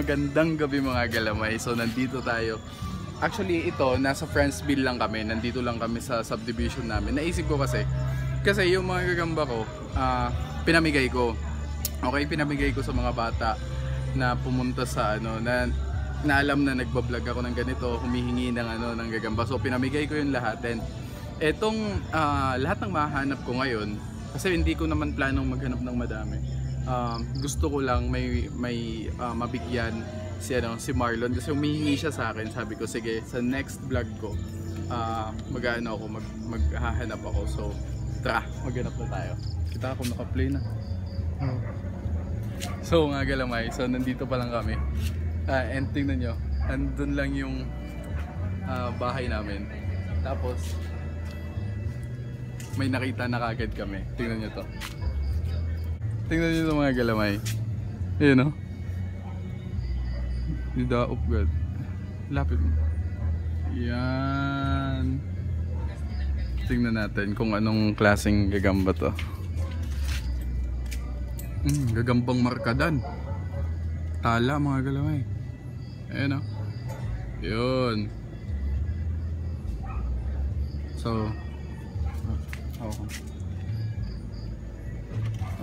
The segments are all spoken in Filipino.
magandang gabi mga galamay. So nandito tayo. Actually ito, nasa Friendsville lang kami. Nandito lang kami sa subdivision namin. Naisip ko kasi yung mga gagamba ko, pinamigay ko. Okay, pinamigay ko sa mga bata na pumunta sa na alam na nagbablog ako ng ganito, humihingi ng gagamba. So pinamigay ko yung lahat. And etong lahat ng mahanap ko ngayon, kasi hindi ko naman planong maghanap ng madami. Gusto ko lang may mabigyan si Marlon kasi humihingi siya sa akin. Sabi ko sige, sa next vlog ko maghahanap ako. So tara, maghanap na tayo. Kita ako naka-play na. So mga galamay, so nandito pa lang kami. And tingnan nyo, andun lang yung bahay namin. Tapos may nakita na kagad kami. Tingnan nyo to. Tingnan nyo ito mga galamay. Ayan o. Daop God. Lapit mo. Yan. Tingnan natin kung anong klaseng gagamba to. Gagambang markadan. Tala mga galamay. Ayan o. Yun. So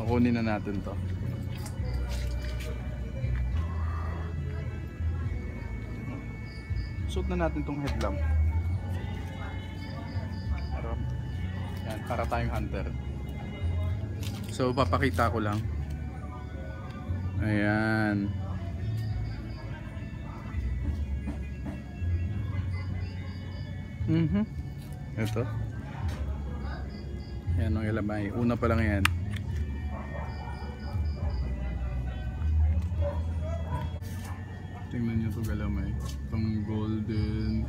kunin na natin to. Suot na natin tong headlamp. Para tayong hunter. So papakita ko lang. Ayan. Ito. Ayan ang galamay. Una pa lang yan. Tingnan nyo ito galamay. Itong golden,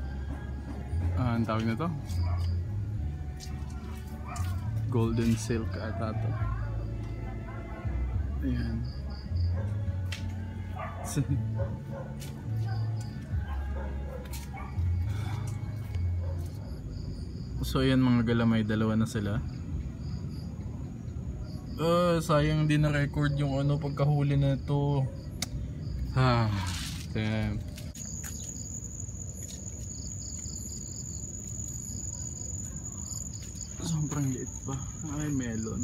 ang tawag na to? Golden silk ata to. Ayan. So ayan mga galamay, dalawa na sila. Sayang din na record yung pagkahuli na ito. Damn. Sobrang liit pa. Ay, melon.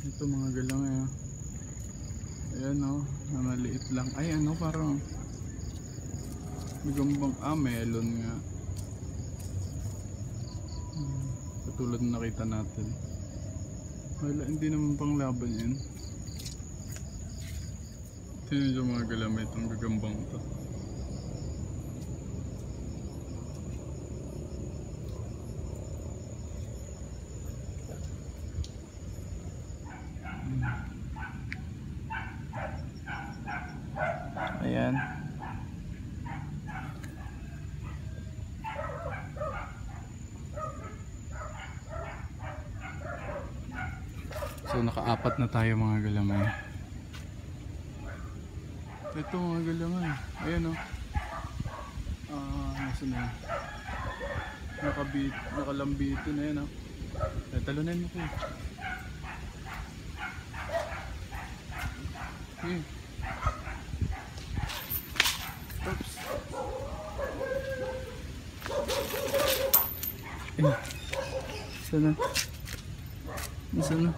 Ito mga galang ayan o, maliit lang. Ay parang gagambang melon nga. Katulad na nakita natin. Wala, hindi naman pang laban yan. Tingnan nyo mga galamay itong gagambang ito. Ayan. So nakaapat na tayo mga galamay. Ito mga galamay. Ayan o. Nasa na yun? Nakalambito na yan o. Talunan mo ko eh. Oops. Sana. Sana.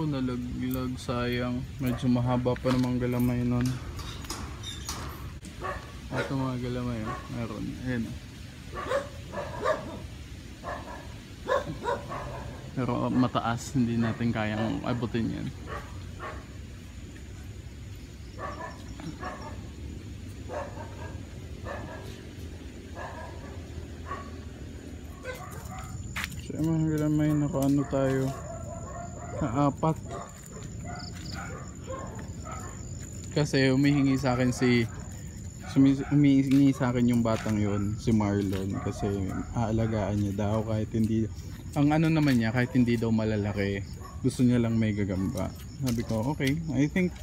Nalaglag, sayang. Medyo mahaba pa namang galamay nun. Ito mga galamay meron. Ayan. Pero mataas, hindi natin kayang abutin yan. So mga galamay, nakaano tayo? Apat. Kasi humihingi sa akin yung batang yon, si Marlon, kasi aalagaan niya daw kahit hindi, ang naman niya, kahit hindi daw malalaki, gusto niya lang may gagamba. Sabi ko okay, I think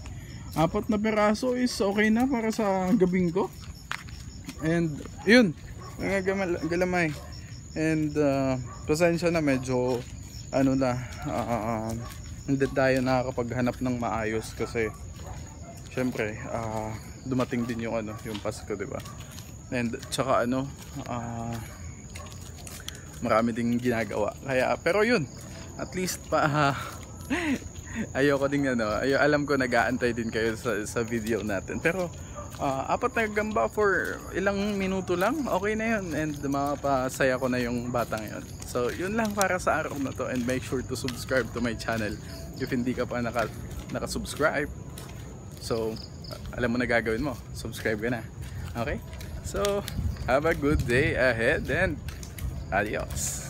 4 na piraso is okay na para sa gabing ko. And yun, mga galamay. And pasensya na, medyo ano na, hindi tayo nakakapaghanap ng maayos kasi syempre dumating din yung ano, yung Pasko, di ba? And tsaka ano, marami ding ginagawa. Kaya pero yun, at least pa ayoko ding ano, alam ko nag-aantay din kayo sa video natin. Pero 4 na gamba for ilang minuto lang, okay na yun. And mapasaya ko na yung batang yun. So yun lang para sa araw na to. And make sure to subscribe to my channel if hindi ka pa nakasubscribe. So alam mo na gagawin mo, subscribe ka na. Okay? So have a good day ahead and adios.